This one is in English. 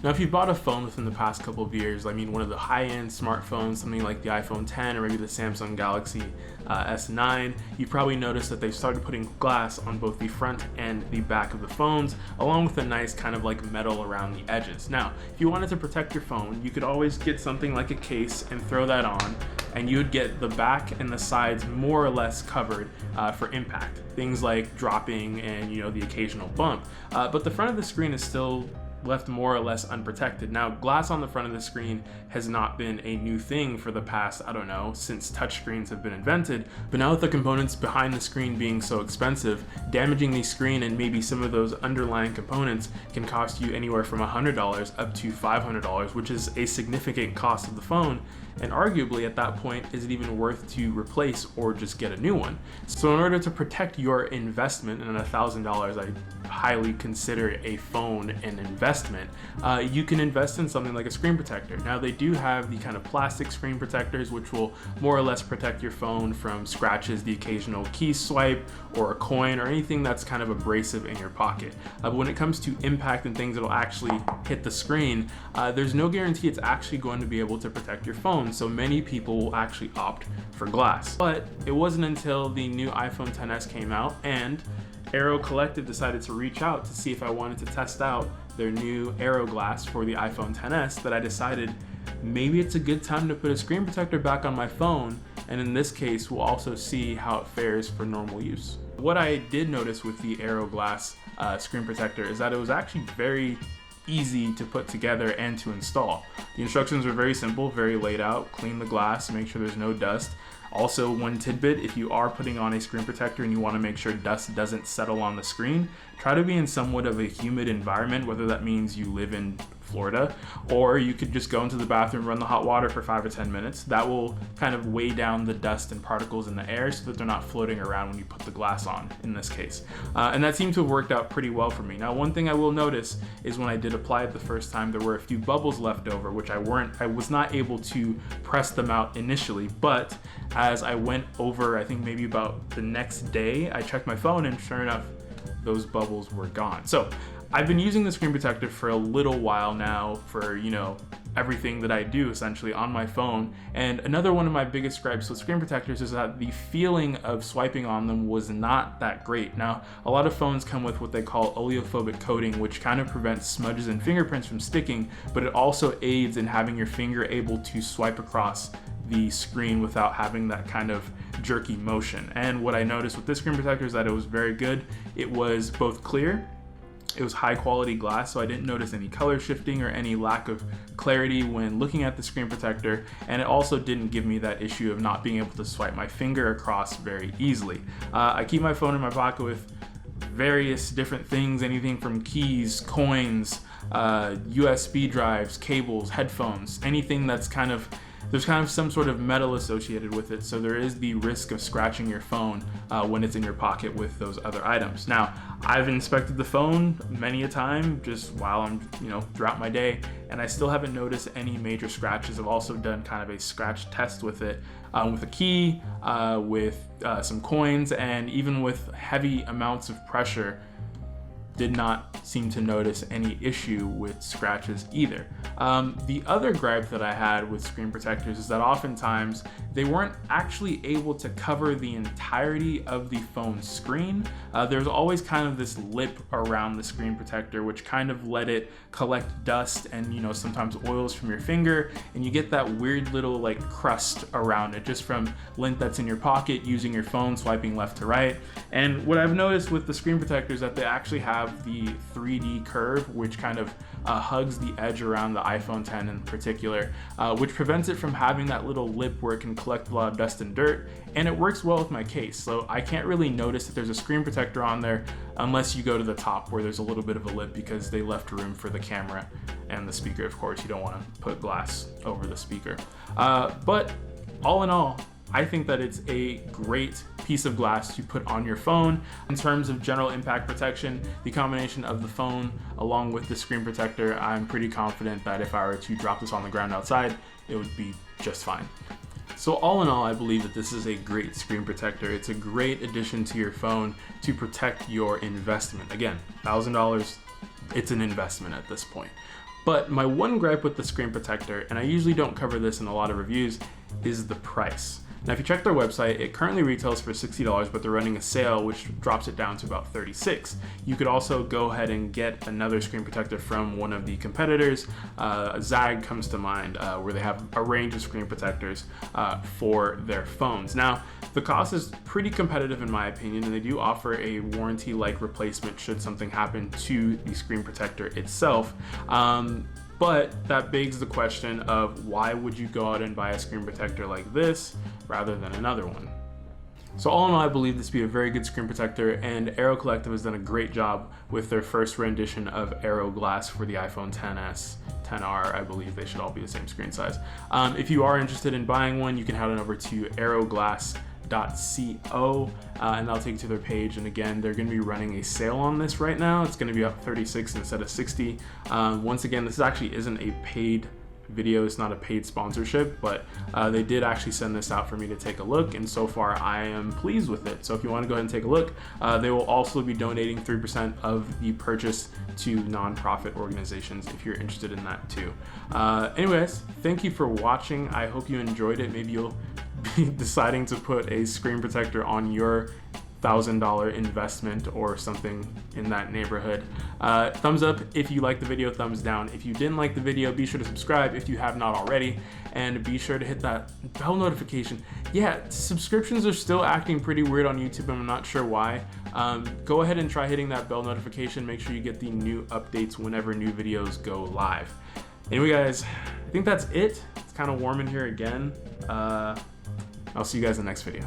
Now, if you bought a phone within the past couple of years, I mean one of the high-end smartphones, something like the iPhone 10 or maybe the Samsung Galaxy S9, you've probably noticed that they've started putting glass on both the front and the back of the phones, along with a nice kind of like metal around the edges. Now, if you wanted to protect your phone, you could always get something like a case and throw that on, and you would get the back and the sides more or less covered for impact. Things like dropping and the occasional bump. But the front of the screen is still left more or less unprotected. Now, glass on the front of the screen has not been a new thing for the past, I don't know, since touchscreens have been invented, but now with the components behind the screen being so expensive, damaging the screen and maybe some of those underlying components can cost you anywhere from $100 up to $500, which is a significant cost of the phone, and arguably at that point, is it even worth to replace or just get a new one? So in order to protect your investment, and $1,000 I highly consider a phone an investment, you can invest in something like a screen protector. Now, they do have the kind of plastic screen protectors which will more or less protect your phone from scratches, the occasional key swipe or a coin or anything that's kind of abrasive in your pocket. But when it comes to impact and things that'll actually hit the screen, there's no guarantee it's actually going to be able to protect your phone, so many people will actually opt for glass. But it wasn't until the new iPhone XS came out and Airo Collective decided to reach out to see if I wanted to test out their new Airo glass for the iPhone XS that I decided maybe it's a good time to put a screen protector back on my phone, and in this case we'll also see how it fares for normal use. What I did notice with the Airo glass screen protector is that it was actually very easy to put together and to install. The instructions were very simple, very laid out. Clean the glass, make sure there's no dust. Also, one tidbit, if you are putting on a screen protector and you want to make sure dust doesn't settle on the screen, try to be in somewhat of a humid environment, whether that means you live in Florida, or you could just go into the bathroom, run the hot water for 5 or 10 minutes. That will kind of weigh down the dust and particles in the air so that they're not floating around when you put the glass on, in this case. And that seemed to have worked out pretty well for me. Now, one thing I will notice is when I did apply it the first time, there were a few bubbles left over, which I was not able to press them out initially, but as I went over, I think maybe about the next day, I checked my phone and sure enough, those bubbles were gone. So I've been using the screen protector for a little while now for, everything that I do essentially on my phone. And another one of my biggest gripes with screen protectors is that the feeling of swiping on them was not that great. Now, a lot of phones come with what they call oleophobic coating, which kind of prevents smudges and fingerprints from sticking, but it also aids in having your finger able to swipe across the screen without having that kind of jerky motion. And what I noticed with this screen protector is that it was very good. It was both clear, it was high quality glass, so I didn't notice any color shifting or any lack of clarity when looking at the screen protector, and it also didn't give me that issue of not being able to swipe my finger across very easily. I keep my phone in my pocket with various different things, anything from keys, coins, USB drives, cables, headphones, anything that's there's kind of some sort of metal associated with it, so there is the risk of scratching your phone when it's in your pocket with those other items. Now, I've inspected the phone many a time just while I'm, throughout my day, and I still haven't noticed any major scratches. I've also done kind of a scratch test with it, with a key, with some coins, and even with heavy amounts of pressure, did not seem to notice any issue with scratches either. The other gripe that I had with screen protectors is that oftentimes they weren't actually able to cover the entirety of the phone screen. There's always kind of this lip around the screen protector which kind of let it collect dust and sometimes oils from your finger, and you get that weird little like crust around it just from lint that's in your pocket using your phone, swiping left to right. And what I've noticed with the screen protectors is that they actually have the 3D curve, which kind of hugs the edge around the iPhone 10 in particular, which prevents it from having that little lip where it can collect a lot of dust and dirt, and it works well with my case. So I can't really notice that there's a screen protector on there unless you go to the top where there's a little bit of a lip, because they left room for the camera and the speaker. Of course, you don't want to put glass over the speaker. But all in all, I think that it's a great piece of glass to put on your phone. In terms of general impact protection, the combination of the phone along with the screen protector, I'm pretty confident that if I were to drop this on the ground outside, it would be just fine. So all in all, I believe that this is a great screen protector. It's a great addition to your phone to protect your investment. Again, $1,000, it's an investment at this point. But my one gripe with the screen protector, and I usually don't cover this in a lot of reviews, is the price. Now, if you check their website, it currently retails for $60, but they're running a sale which drops it down to about $36. You could also go ahead and get another screen protector from one of the competitors. Zag comes to mind, where they have a range of screen protectors for their phones. Now, the cost is pretty competitive in my opinion, and they do offer a warranty-like replacement should something happen to the screen protector itself. But that begs the question of why would you go out and buy a screen protector like this rather than another one? So all in all, I believe this to be a very good screen protector, and Airo Collective has done a great job with their first rendition of Airo glass for the iPhone XS, XR, I believe they should all be the same screen size. If you are interested in buying one, you can head on over to airoglass.co, and that'll take you to their page. And again, they're going to be running a sale on this right now. It's going to be up 36 instead of 60. Once again, this actually isn't a paid video, it's not a paid sponsorship, but they did actually send this out for me to take a look, and so far I am pleased with it. So if you want to go ahead and take a look, they will also be donating 3% of the purchase to nonprofit organizations if you're interested in that too. Anyways, thank you for watching. I hope you enjoyed it. Maybe you'll be deciding to put a screen protector on your $1,000 investment or something in that neighborhood. Thumbs up if you liked the video, thumbs down if you didn't like the video. Be sure to subscribe if you have not already, and be sure to hit that bell notification. Yeah, subscriptions are still acting pretty weird on YouTube, and I'm not sure why. Go ahead and try hitting that bell notification. Make sure you get the new updates whenever new videos go live. Anyway guys, I think that's it. It's kind of warm in here again. I'll see you guys in the next video.